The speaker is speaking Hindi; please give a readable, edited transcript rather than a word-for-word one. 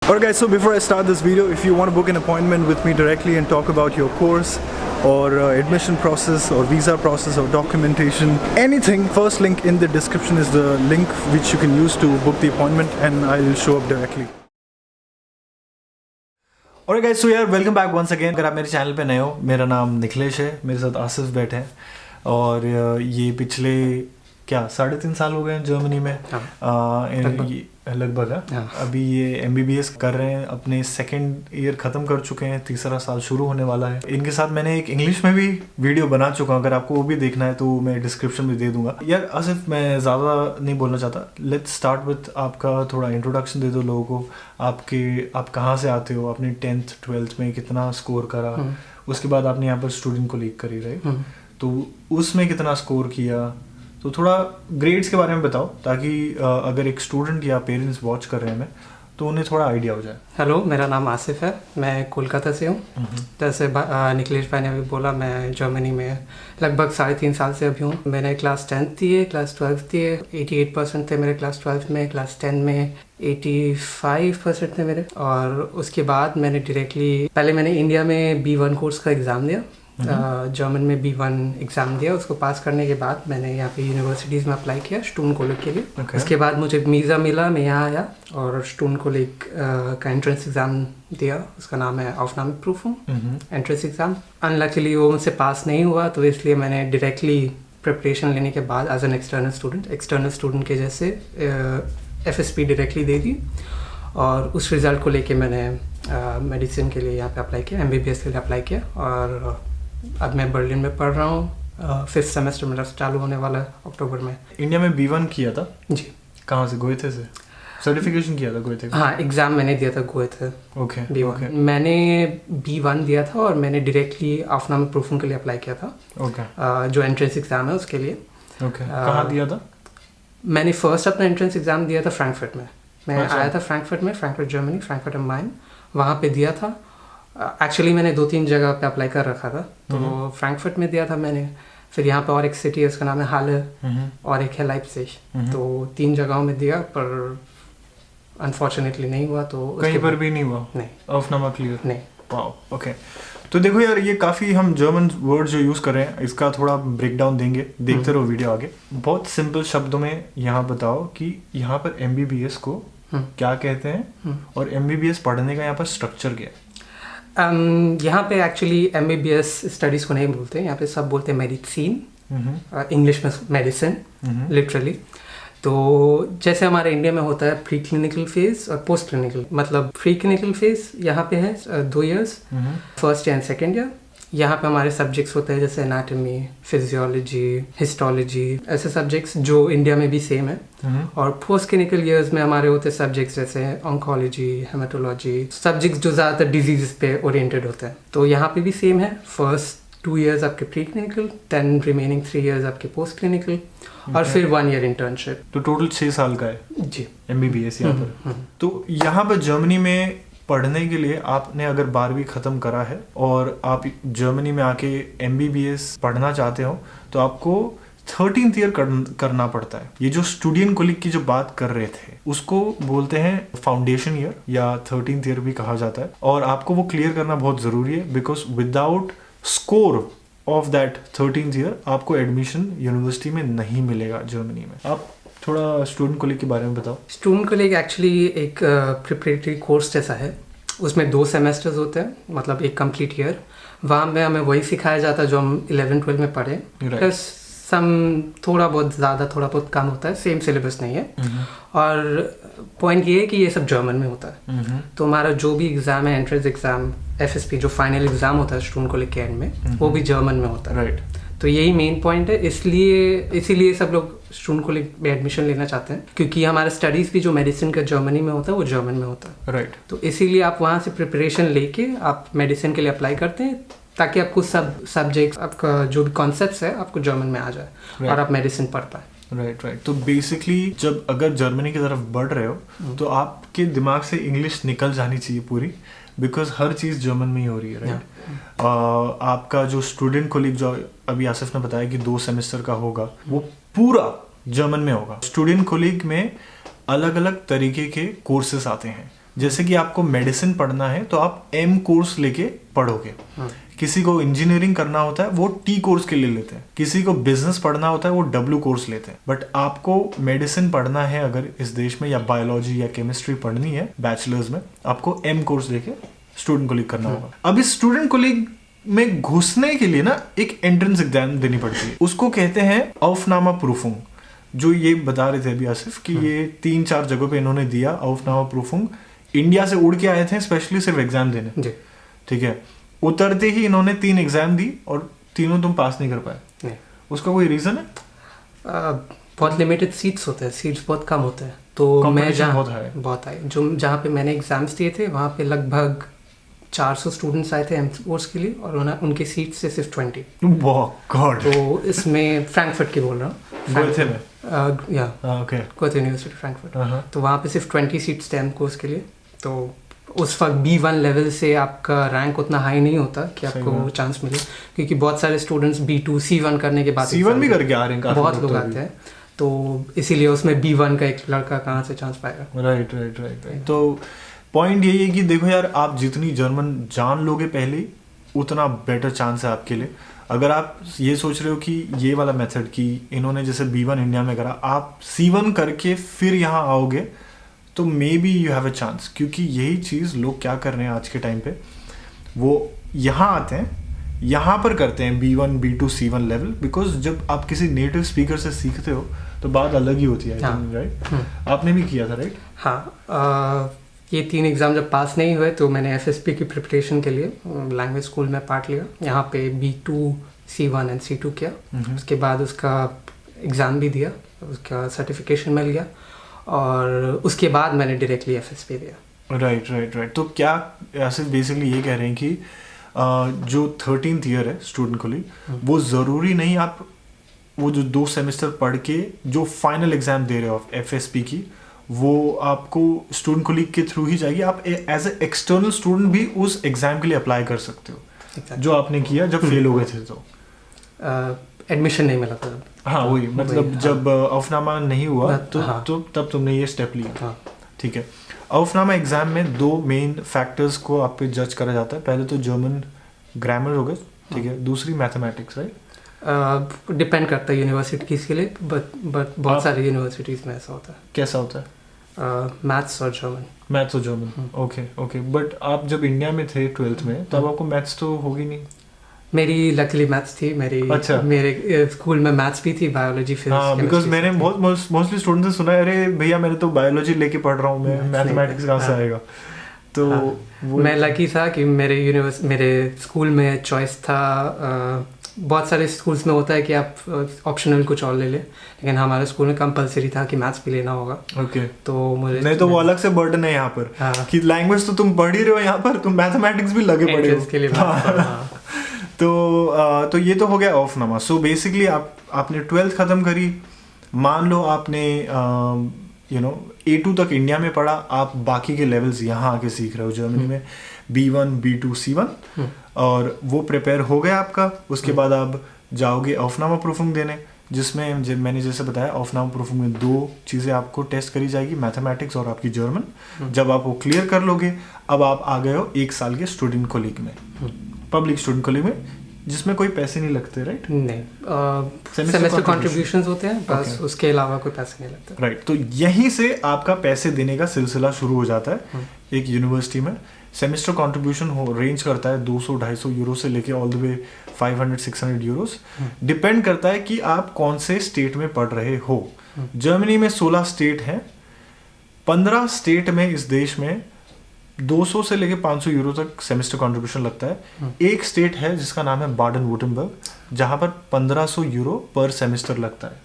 Alright guys, so before I start this video, if you want to book an appointment with me directly and talk about your course or admission process or visa process or documentation, anything, first link in the description is the link which you can use to book the appointment and I'll show up directly. Alright guys, so yeah, welcome back once again. अगर आप मेरे चैनल पे नए हो, मेरा नाम निखिलेश है, मेरे साथ आसिफ बैठे हैं और ये पिछले 3.5 साल हो गए हैं जर्मनी में लगभग। अभी ये MBBS कर रहे हैं, अपने सेकेंड ईयर ख़त्म कर चुके हैं, तीसरा साल शुरू होने वाला है। इनके साथ मैंने एक इंग्लिश में भी वीडियो बना चुका हूँ, अगर आपको वो भी देखना है तो मैं डिस्क्रिप्शन में दे दूंगा। यार आसिफ, मैं ज़्यादा नहीं बोलना चाहता, लेट्स स्टार्ट विथ आपका थोड़ा इंट्रोडक्शन दे दो लोगों को। आप कहाँ से आते हो, आपने 10th 12th में कितना स्कोर करा, उसके बाद आपने यहाँ पर स्टूडेंट को लीग करी रही, तो उसमें कितना स्कोर किया, तो थोड़ा ग्रेड्स के बारे में बताओ ताकि अगर एक स्टूडेंट या पेरेंट्स वॉच कर रहे हैं तो उन्हें थोड़ा आइडिया हो जाए। हेलो, मेरा नाम आसिफ है, मैं कोलकाता से हूँ। जैसे निखिलेश भाई ने अभी बोला, मैं जर्मनी में लगभग 3.5 साल से अभी हूँ। मैंने क्लास 10th दी है, क्लास 12th दी है, 88% थे मेरे क्लास 12th में, क्लास 10 में 85% थे मेरे। और उसके बाद मैंने पहले मैंने इंडिया में B1 कोर्स का एग्ज़ाम दिया, जर्मन में B1 एग्ज़ाम दिया। उसको पास करने के बाद मैंने यहाँ पे यूनिवर्सिटीज़ में अप्लाई किया स्टूडेंट कॉलेज के लिए। उसके बाद मुझे वीज़ा मिला, मैं यहाँ आया और स्टूडेंट कॉलेज का एंट्रेंस एग्ज़ाम दिया। उसका नाम है Aufnahmeprüfung एंट्रेंस एग्ज़ाम। अनलकीली वो मुझसे पास नहीं हुआ, तो इसलिए मैंने डायरेक्टली प्रिपरेशन लेने के बाद एज एन एक्सटर्नल स्टूडेंट के जैसे FSP डायरेक्टली दे दी और उस रिज़ल्ट को लेके मैंने मेडिसिन के लिए यहाँ पे अप्लाई किया, MBBS के लिए अप्लाई किया। और अब मैं बर्लिन में पढ़ रहा हूँ, 5th सेमेस्टर मेरा चालू होने वाला है अक्टूबर में। इंडिया में B1 किया था जी। कहाँ से? गोएथे से सर्टिफिकेशन किया था गोएथे? हाँ, एग्ज़ाम मैंने दिया था गोएथे। ओके, B1 मैंने B1 दिया था और मैंने डायरेक्टली Aufnahmeprüfung के लिए अप्लाई किया था। ओके। जो एंट्रेंस एग्ज़ाम है उसके लिए। ओके। कहाँ दिया था? मैंने फर्स्ट अपना एंट्रेंस एग्ज़ाम दिया था फ्रैंकफर्ट में। मैं आया था Frankfurt Germany, Frankfurt am mine, वहाँ पे दिया था। एक्चुअली मैंने 2-3 जगह पे अप्लाई कर रखा था, तो फ्रैंकफर्ट में दिया था मैंने। फिर यहाँ पे और एक सिटी है, उसका नाम है हाले, और एक है लाइप्जिग। तो 3 जगहों में दिया, पर अनफॉर्चुनेटली नहीं हुआ। तो कहीं पर भी नहीं हुआ? नहीं। ऑफनामा क्लियर? नहीं। Wow, okay. तो देखो यार, ये काफ़ी हम जर्मन वर्ड जो यूज़ कर रहे हैं इसका थोड़ा ब्रेक डाउन देंगे, देखते रहो वीडियो आगे। बहुत सिंपल शब्दों में यहाँ बताओ कि यहाँ पर MBBS को क्या कहते हैं और MBBS पढ़ने का यहाँ पर स्ट्रक्चर क्या है? यहाँ पे एक्चुअली MBBS स्टडीज़ को नहीं बोलते, यहाँ पे सब बोलते हैं मेडिसिन, इंग्लिश में मेडिसिन लिटरली। तो जैसे हमारे इंडिया में होता है प्री क्लिनिकल फेज और पोस्ट क्लिनिकल। मतलब प्री क्लिनिकल फेज यहाँ पे है 2 years, first and second year. यहाँ पे हमारे सब्जेक्ट्स होते हैं जैसे एनाटॉमी, फिजियोलॉजी, हिस्टोलॉजी, ऐसे सब्जेक्ट्स जो इंडिया में भी सेम है। और पोस्ट क्लिनिकल ईयर्स में हमारे होते हैं सब्जेक्ट्स जैसे ऑन्कोलॉजी, हेमेटोलॉजी, सब्जेक्ट्स जो ज़्यादातर डिजीज़ पे ओरिएंटेड होते हैं। तो यहाँ पे भी सेम है, फर्स्ट 2 years आपके प्री क्लिनिकल, 10 रिमेनिंग 3 years आपके पोस्ट क्लिनिकल, और फिर 1 year इंटर्नशिप। तो टोटल 6 साल का है जी MBBS यहाँ पर। तो यहाँ पर जर्मनी में पढ़ने के लिए आपने अगर 12वीं ख़त्म करा है और आप जर्मनी में आके MBBS पढ़ना चाहते हो तो आपको 13th ईयर करना पड़ता है। ये जो स्टूडेंट कॉलेज की जो बात कर रहे थे उसको बोलते हैं फाउंडेशन ईयर या 13th ईयर भी कहा जाता है। और आपको वो क्लियर करना बहुत ज़रूरी है, because without score of that 13th year आपको एडमिशन यूनिवर्सिटी में नहीं मिलेगा जर्मनी में। आप थोड़ा स्टूडेंट कॉलेज के बारे में बताओ। स्टूडेंट कॉलेज एक्चुअली एक प्रिपरेटरी कोर्स जैसा है, उसमें 2 सेमेस्टर्स होते हैं, मतलब एक कंप्लीट ईयर। वहाँ में हमें वही सिखाया जाता है जो हम 11-12 में पढ़े, प्लस थोड़ा बहुत कम होता है, सेम सिलेबस नहीं है। और पॉइंट ये है कि ये सब जर्मन में होता है। तो हमारा जो भी एग्ज़ाम है, एंट्रेंस एग्ज़ाम, FSP जो फाइनल एग्ज़ाम होता है स्टूडेंट कॉलेज के एंड में, वो भी जर्मन में होता है। राइट। तो यही मेन पॉइंट है, इसीलिए सब लोग स्टूडेंट कॉलेज में एडमिशन लेना चाहते हैं, क्योंकि हमारा स्टडीज़ भी जो मेडिसिन का जर्मनी में होता है वो जर्मन में होता है। राइट। तो इसीलिए आप वहाँ से प्रिपरेशन लेके आप मेडिसिन के लिए अप्लाई करते हैं, ताकि आपको सब सब्जेक्ट्स, आपका जो भी कॉन्सेप्ट्स है आपको जर्मन में आ जाए और आप मेडिसिन पढ़ पाए। राइट। तो बेसिकली जब अगर जर्मनी की तरफ बढ़ रहे हो तो आपके दिमाग से इंग्लिश निकल जानी चाहिए पूरी, बिकॉज हर चीज़ जर्मन में ही हो रही है। राइट। आपका जो स्टूडेंट कॉलेज जो अभी आसिफ ने बताया कि 2 सेमेस्टर का होगा, वो पूरा जर्मन में होगा। स्टूडेंट कॉलेज में अलग अलग तरीके के कोर्सेस आते हैं, जैसे कि आपको मेडिसिन पढ़ना है तो आप एम कोर्स लेके पढ़ोगे, किसी को इंजीनियरिंग करना होता है वो टी कोर्स के लिए लेते हैं, किसी को बिजनेस पढ़ना होता है वो डब्ल्यू कोर्स लेते हैं। बट आपको मेडिसिन पढ़ना है अगर इस देश में, या बायोलॉजी या केमिस्ट्री पढ़नी है बैचलर्स में, आपको एम कोर्स लेके स्टूडेंट कोलीग करना होगा। अब इस स्टूडेंट कोलीग में घुसने के लिए ना एक एंट्रेंस एग्जाम देनी पड़ती है, उसको कहते हैं औफनामा प्रूफुंग। जो ये बता रहे थे अभी आसिफ कि ये 3-4 जगहों पे इन्होंने दिया औफनामा प्रूफुंग, इंडिया से उड़ के आए थे स्पेशली सिर्फ एग्जाम देने, ठीक है। उतरते ही इन्होंने 3 एग्जाम दी और तीनों तुम पास नहीं कर पाए, उसका कोई रीजन है? बहुत लिमिटेड सीट्स होते हैं, सीट्स बहुत कम होते हैं, तो मैं बहुत है जो जहाँ पे मैंने एग्जाम्स दिए थे वहाँ पे लगभग 400 स्टूडेंट्स आए थे एम कोर्स के लिए और उनकी सीट से सिर्फ 20। गॉड। तो इसमें फ्रैंकफर्ट की बोल रहा हूँ, गोएथे में, गोएथे यूनिवर्सिटी फ्रैंकफर्ट। तो वहाँ पे सिर्फ 20 सीट्स थे एम कोर्स के लिए। तो उस वक्त B1 लेवल से आपका रैंक उतना हाई नहीं होता कि आपको चांस मिले, क्योंकि बहुत सारे स्टूडेंट्स B2 C1 करने के बाद C1 भी करके आ रहे हैं, बहुत लोग आते हैं, तो इसीलिए उसमें B1 का एक लड़का कहाँ से चांस पाएगा। राइट। तो पॉइंट यही है कि देखो यार, आप जितनी जर्मन जान लोगे पहले उतना बेटर चांस है आपके लिए। अगर आप ये सोच रहे हो कि ये वाला मेथड कि इन्होंने जैसे B1 इंडिया में करा, आप C1 करके फिर यहाँ आओगे तो may be you have a chance. क्योंकि यही चीज़ लोग क्या कर रहे हैं आज के टाइम पे, वो यहाँ आते हैं, यहाँ पर करते हैं B1 B2 C1 level, because जब आप किसी नेटिव स्पीकर से सीखते हो तो बात अलग ही होती है। राइट, आपने भी किया था राइट? हाँ, ये 3 एग्ज़ाम जब पास नहीं हुए तो मैंने FSP की प्रिपरेशन के लिए लैंग्वेज स्कूल में पार्ट लिया। यहाँ पे B2 C1 एंड C2 किया, उसके बाद उसका एग्ज़ाम भी दिया, उसका सर्टिफिकेशन मिल गया और उसके बाद मैंने डायरेक्टली FSP दिया। राइट। तो क्या ऐसे बेसिकली ये कह रहे हैं कि जो 13th ईयर है स्टूडेंट कोलीग, वो ज़रूरी नहीं आप वो जो 2 सेमेस्टर पढ़ के जो फाइनल एग्ज़ाम दे रहे हो FSP की, वो आपको स्टूडेंट कोलीग के थ्रू ही जाएगी। आप एज ए एक्सटर्नल स्टूडेंट भी उस एग्ज़ाम के लिए अप्लाई कर सकते हो, जो आपने किया जब फेल हो गए थे तो एडमिशन नहीं मिला था। हाँ वही, मतलब जब औफनामा नहीं हुआ तो तब तुमने ये स्टेप लिया। ठीक है। औफनामा एग्जाम में 2 मेन फैक्टर्स को आप पे जज करा जाता है। पहले तो जर्मन ग्रामर हो गए, ठीक है, दूसरी मैथमेटिक्स, राइट? डिपेंड करता है यूनिवर्सिटी के लिए, बट बहुत सारी यूनिवर्सिटीज़ में ऐसा होता है। कैसा होता है? मैथ्स और जर्मन। ओके। बट आप जब इंडिया में थे 12th में, तब आपको मैथ्स तो होगी नहीं? मेरी लकीली मैथ्स थी, मेरे स्कूल में मैथ्स भी थी, बायोलॉजी, फिजिक्स। हाँ, बिकॉज मैंने मोस्टली स्टूडेंट से सुना है, अरे भैया मैंने तो बायोलॉजी लेके पढ़ रहा हूँ, मैं मैथमेटिक्स कहाँ से आएगा? तो मैं लकी था कि मेरे स्कूल में चॉइस था। बहुत सारे स्कूल्स में होता है कि आप ऑप्शनल कुछ और ले ले, लेकिन हमारे स्कूल में कंपलसरी था कि मैथ्स भी लेना होगा। ओके। तो मुझे नहीं तो वो अलग से बर्डन है यहाँ पर कि लैंग्वेज तो तुम पढ़ ही रहे हो, यहाँ पर तुम मैथमेटिक्स भी लगे पड़े हो के लिए। तो ये तो हो गया औफनामा। सो बेसिकली आपने 12th खत्म करी, मान लो आपने A2 तक इंडिया में पढ़ा, आप बाकी के लेवल्स यहाँ आके सीख रहे हो जर्मनी में, B1 B2 C1, और वो प्रिपेयर हो गया आपका। उसके बाद आप जाओगे औफनामा प्रूफिंग देने, जिसमें मैंने जैसे बताया औफनामा प्रूफिंग में 2 चीज़ें आपको टेस्ट करी जाएगी, मैथमेटिक्स और आपकी जर्मन। जब आप वो क्लियर कर लोगे, अब आप आ गए हो 1 साल के स्टूडेंट कोलीग में, पब्लिक स्टूडेंट कोलीग में, जिसमें कोई पैसे नहीं लगते, राइट? नहीं, सेमेस्टर कंट्रीब्यूशंस होते हैं बस, उसके अलावा कोई पैसे नहीं लगते। राइट। तो यहीं से आपका पैसे देने का सिलसिला शुरू हो जाता है। एक यूनिवर्सिटी में सेमेस्टर कंट्रीब्यूशन रेंज करता है 200-250 यूरो से लेके all the way 500-600 Euros. Depend करता है कि आप कौन से स्टेट में पढ़ रहे हो। जर्मनी में 16 स्टेट हैं, 15 स्टेट में इस देश में 200 से लेके 500 यूरो तक सेमेस्टर कंट्रीब्यूशन लगता है। एक स्टेट है जिसका नाम है बाडन-वुर्टेंबर्ग, जहां पर 1500 यूरो पर सेमेस्टर लगता है।